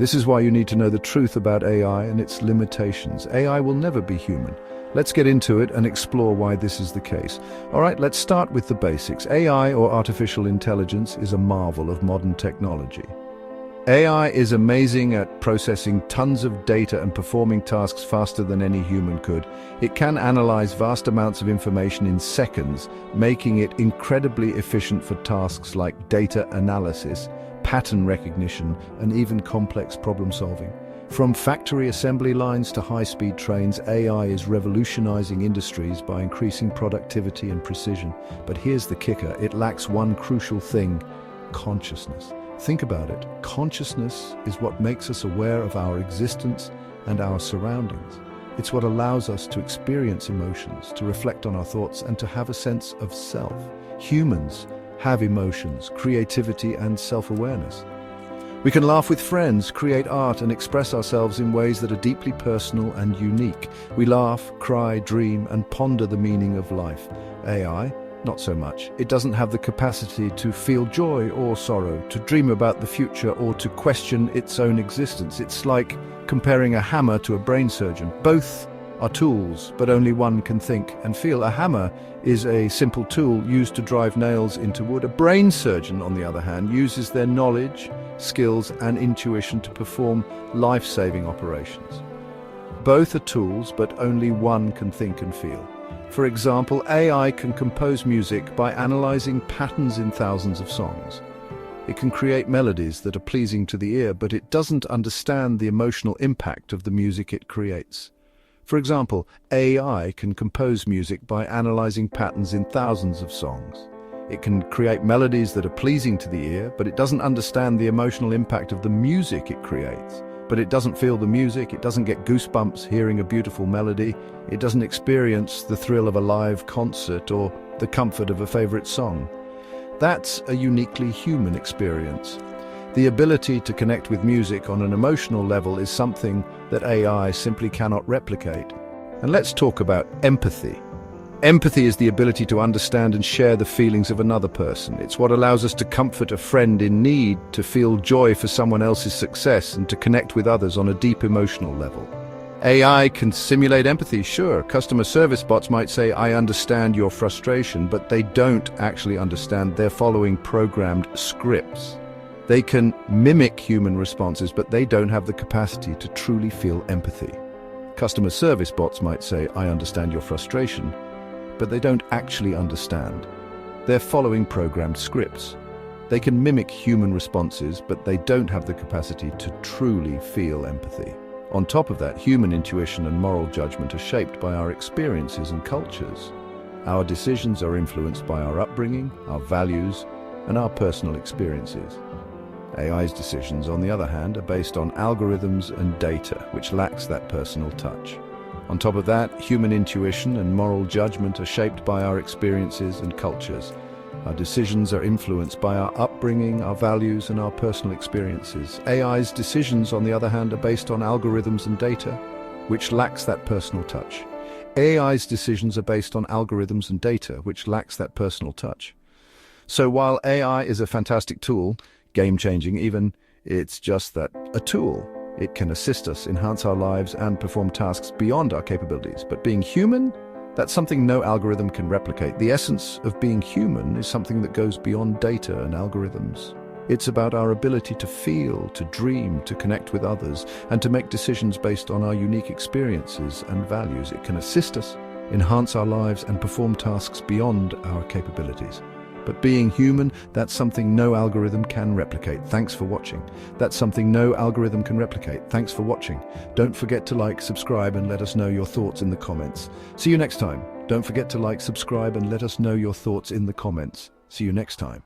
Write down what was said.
This is why you need to know the truth about AI and its limitations. AI will never be human. Let's get into it and explore why this is the case. All right, let's start with the basics. AI, or artificial intelligence, is a marvel of modern technology. AI is amazing at processing tons of data and performing tasks faster than any human could. It can analyze vast amounts of information in seconds, making it incredibly efficient for tasks like data analysis, pattern recognition, and even complex problem solving. From factory assembly lines to high-speed trains, AI is revolutionizing industries by increasing productivity and precision. But here's the kicker: it lacks one crucial thing: consciousness. Think about it. Consciousness is what makes us aware of our existence and our surroundings. It's what allows us to experience emotions, to reflect on our thoughts, and to have a sense of self. Humans have emotions, creativity, and self-awareness. We can laugh with friends, create art, and express ourselves in ways that are deeply personal and unique. We laugh, cry, dream, and ponder the meaning of life. AI, not so much. It doesn't have the capacity to feel joy or sorrow, to dream about the future, or to question its own existence. It's like comparing a hammer to a brain surgeon. Both are tools, but only one can think and feel. A hammer is a simple tool used to drive nails into wood. A brain surgeon, on the other hand, uses their knowledge, skills, and intuition to perform life-saving operations. Both are tools, but only one can think and feel. For example, AI can compose music by analyzing patterns in thousands of songs. It can create melodies that are pleasing to the ear, but it doesn't understand the emotional impact of the music it creates. For example, AI can compose music by analyzing patterns in thousands of songs. It can create melodies that are pleasing to the ear, but it doesn't understand the emotional impact of the music it creates. But it doesn't feel the music, it doesn't get goosebumps hearing a beautiful melody, it doesn't experience the thrill of a live concert or the comfort of a favorite song. That's a uniquely human experience. The ability to connect with music on an emotional level is something that AI simply cannot replicate. And let's talk about empathy. Empathy is the ability to understand and share the feelings of another person. It's what allows us to comfort a friend in need, to feel joy for someone else's success, and to connect with others on a deep emotional level. AI can simulate empathy, sure. Customer service bots might say, "I understand your frustration," but they don't actually understand. They're following programmed scripts. They can mimic human responses, but they don't have the capacity to truly feel empathy. Customer service bots might say, "I understand your frustration," but they don't actually understand. They're following programmed scripts. They can mimic human responses, but they don't have the capacity to truly feel empathy. On top of that, human intuition and moral judgment are shaped by our experiences and cultures. Our decisions are influenced by our upbringing, our values, and our personal experiences. AI's decisions, on the other hand, are based on algorithms and data, which lacks that personal touch. On top of that, human intuition and moral judgment are shaped by our experiences and cultures. Our decisions are influenced by our upbringing, our values, and our personal experiences. AI's decisions, on the other hand, are based on algorithms and data, which lacks that personal touch. AI's decisions are based on algorithms and data, which lacks that personal touch. So while AI is a fantastic tool, game-changing even, it's just that, a tool. It can assist us, enhance our lives, and perform tasks beyond our capabilities. But being human, that's something no algorithm can replicate. The essence of being human is something that goes beyond data and algorithms. It's about our ability to feel, to dream, to connect with others, and to make decisions based on our unique experiences and values. It can assist us, enhance our lives, and perform tasks beyond our capabilities. But being human, that's something no algorithm can replicate. Thanks for watching. That's something no algorithm can replicate. Thanks for watching. Don't forget to like, subscribe, and let us know your thoughts in the comments. See you next time. Don't forget to like, subscribe, and let us know your thoughts in the comments. See you next time.